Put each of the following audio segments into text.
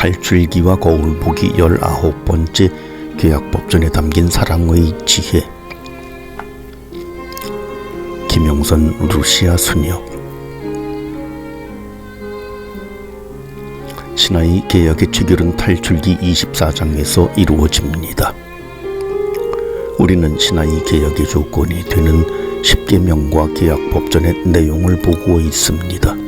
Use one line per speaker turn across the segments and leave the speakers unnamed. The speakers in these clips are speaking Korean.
탈출기와 거울보기 19번째 계약법전에 담긴 사랑의 지혜. 김영선 루시아 수녀. 신하의 계약의 체결은 탈출기 24장에서 이루어집니다. 우리는 신하의 계약의 조건이 되는 10계명과 계약법전의 내용을 보고 있습니다.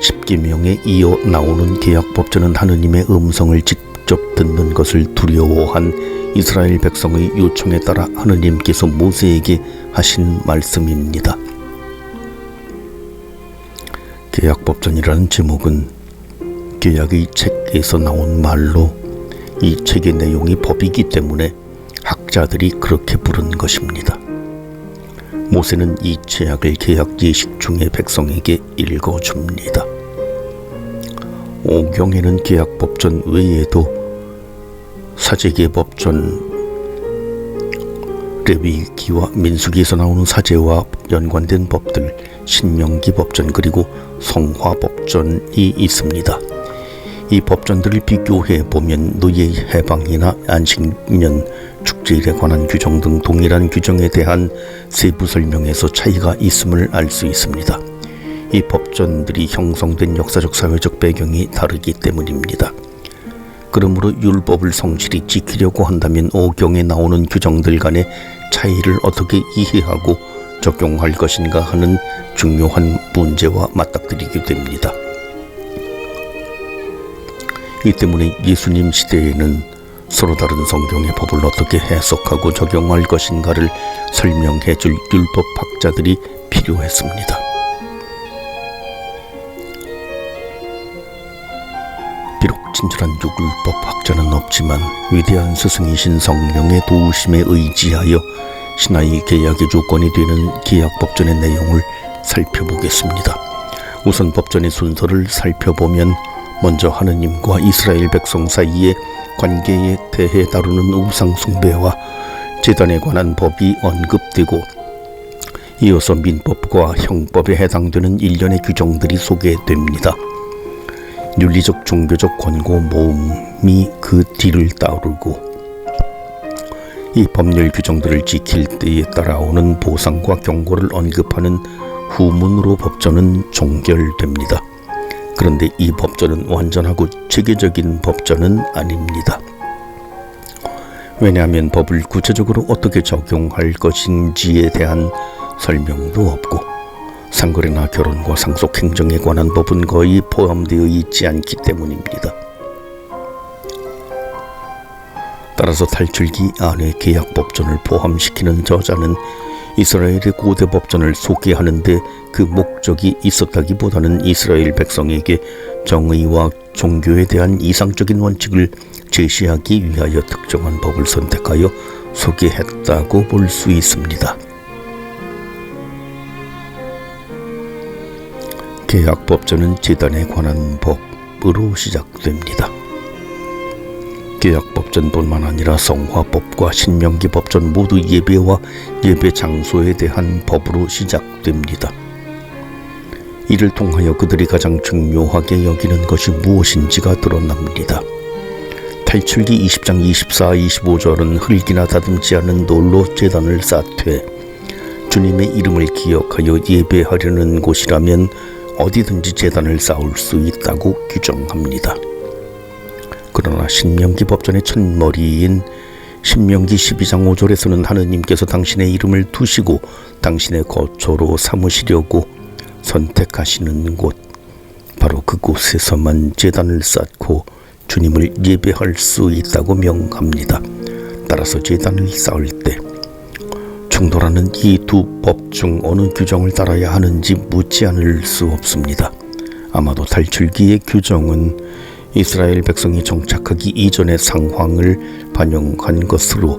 10계명에 이어 나오는 계약법전은 하느님의 음성을 직접 듣는 것을 두려워한 이스라엘 백성의 요청에 따라 하느님께서 모세에게 하신 말씀입니다. 계약법전이라는 제목은 계약의 책에서 나온 말로 이 책의 내용이 법이기 때문에 학자들이 그렇게 부른 것입니다. 모세는 이 죄악을 계약 예식 중에 백성에게 읽어줍니다. 오경에는 계약법전 외에도 사제계법전, 레위기와 민수기에서 나오는 사제와 연관된 법들, 신명기 법전, 그리고 성화법전이 있습니다. 이 법전들을 비교해 보면 노예 해방이나 안식년, 축제일에 관한 규정 등 동일한 규정에 대한 세부 설명에서 차이가 있음을 알 수 있습니다. 이 법전들이 형성된 역사적 사회적 배경이 다르기 때문입니다. 그러므로 율법을 성실히 지키려고 한다면 오경에 나오는 규정들 간의 차이를 어떻게 이해하고 적용할 것인가 하는 중요한 문제와 맞닥뜨리게 됩니다. 이 때문에 예수님 시대에는 서로 다른 성경의 법을 어떻게 해석하고 적용할 것인가를 설명해 줄 율법학자들이 필요했습니다. 비록 친절한 율법학자는 없지만 위대한 스승이신 성령의 도우심에 의지하여 신하의 계약의 조건이 되는 계약법전의 내용을 살펴보겠습니다. 우선 법전의 순서를 살펴보면 먼저 하느님과 이스라엘 백성 사이의 관계에 대해 다루는 우상 숭배와 제단에 관한 법이 언급되고 이어서 민법과 형법에 해당되는 일련의 규정들이 소개됩니다. 윤리적 종교적 권고 모음이 그 뒤를 따르고 이 법률 규정들을 지킬 때에 따라오는 보상과 경고를 언급하는 후문으로 법전은 종결됩니다. 그런데 이 법전은 완전하고 체계적인 법전은 아닙니다. 왜냐하면 법을 구체적으로 어떻게 적용할 것인지에 대한 설명도 없고 상거래나 결혼과 상속행정에 관한 법은 거의 포함되어 있지 않기 때문입니다. 따라서 탈출기 안에 계약법전을 포함시키는 저자는 이스라엘의 고대 법전을 소개하는데 그 목적이 있었다기보다는 이스라엘 백성에게 정의와 종교에 대한 이상적인 원칙을 제시하기 위하여 특정한 법을 선택하여 소개했다고 볼 수 있습니다. 계약법전은 제단에 관한 법으로 시작됩니다. 계약법전뿐만 아니라 성화법과 신명기 법전 모두 예배와 예배 장소에 대한 법으로 시작됩니다. 이를 통하여 그들이 가장 중요하게 여기는 것이 무엇인지가 드러납니다. 탈출기 20장 24, 25절은 흙이나 다듬지 않은 돌로 제단을 쌓되 주님의 이름을 기억하여 예배하려는 곳이라면 어디든지 제단을 쌓을 수 있다고 규정합니다. 그러나 신명기 법전의 첫머리인 신명기 12장 5절에서는 하느님께서 당신의 이름을 두시고 당신의 거처로 삼으시려고 선택하시는 곳, 바로 그곳에서만 제단을 쌓고 주님을 예배할 수 있다고 명합니다. 따라서 제단을 쌓을 때 충돌하는 이 두 법 중 어느 규정을 따라야 하는지 묻지 않을 수 없습니다. 아마도 탈출기의 규정은 이스라엘 백성이 정착하기 이전의 상황을 반영한 것으로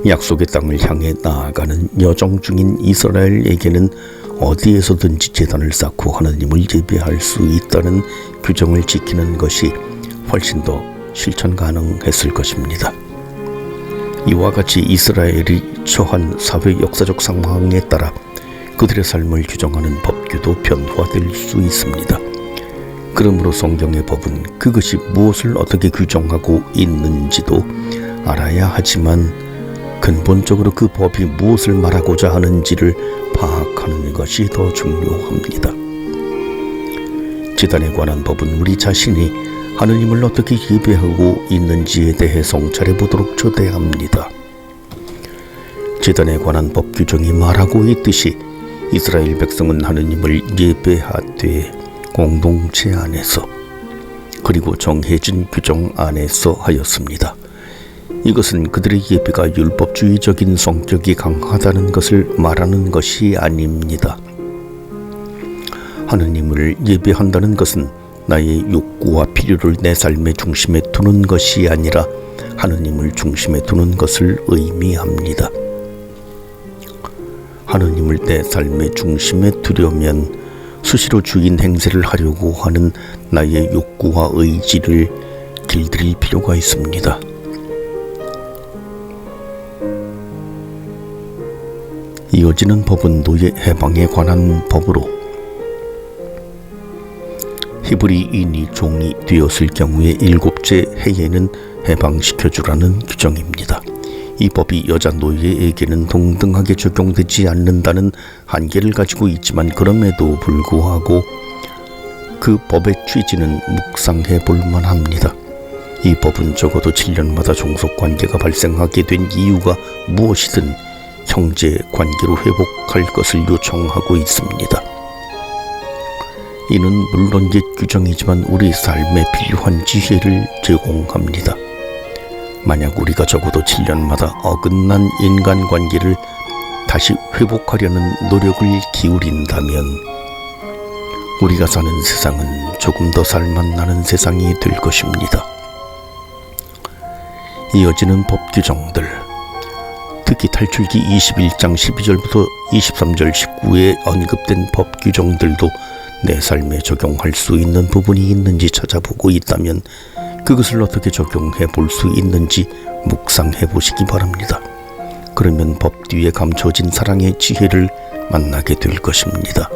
약속의 땅을 향해 나아가는 여정 중인 이스라엘에게는 어디에서든지 제단을 쌓고 하느님을 예배할 수 있다는 규정을 지키는 것이 훨씬 더 실천 가능했을 것입니다. 이와 같이 이스라엘이 처한 사회 역사적 상황에 따라 그들의 삶을 규정하는 법규도 변화될 수 있습니다. 그러므로 성경의 법은 그것이 무엇을 어떻게 규정하고 있는지도 알아야 하지만 근본적으로 그 법이 무엇을 말하고자 하는지를 파악하는 것이 더 중요합니다. 제단에 관한 법은 우리 자신이 하느님을 어떻게 예배하고 있는지에 대해 성찰해 보도록 초대합니다. 제단에 관한 법 규정이 말하고 있듯이 이스라엘 백성은 하느님을 예배하되 공동체 안에서 그리고 정해진 규정 안에서 하였습니다. 이것은 그들의 예배가 율법주의적인 성격이 강하다는 것을 말하는 것이 아닙니다. 하느님을 예배한다는 것은 나의 욕구와 필요를 내 삶의 중심에 두는 것이 아니라 하느님을 중심에 두는 것을 의미합니다. 하느님을 내 삶의 중심에 두려면 수시로 주인 행세를 하려고 하는 나의 욕구와 의지를 길들일 필요가 있습니다. 이어지는 법은 노예 해방에 관한 법으로 히브리인이 종이 되었을 경우에 7째 해에는 해방시켜주라는 규정입니다. 이 법이 여자 노예에게는 동등하게 적용되지 않는다는 한계를 가지고 있지만 그럼에도 불구하고 그 법의 취지는 묵상해 볼 만합니다. 이 법은 적어도 7년마다 종속관계가 발생하게 된 이유가 무엇이든 형제 관계로 회복할 것을 요청하고 있습니다. 이는 물론 옛 규정이지만 우리 삶에 필요한 지혜를 제공합니다. 만약 우리가 적어도 7년마다 어긋난 인간관계를 다시 회복하려는 노력을 기울인다면 우리가 사는 세상은 조금 더 살맛나는 세상이 될 것입니다. 이어지는 법 규정들, 특히 탈출기 21장 12절부터 23절 19에 언급된 법 규정들도 내 삶에 적용할 수 있는 부분이 있는지 찾아보고 있다면 그것을 어떻게 적용해 볼 수 있는지 묵상해 보시기 바랍니다. 그러면 법 뒤에 감춰진 사랑의 지혜를 만나게 될 것입니다.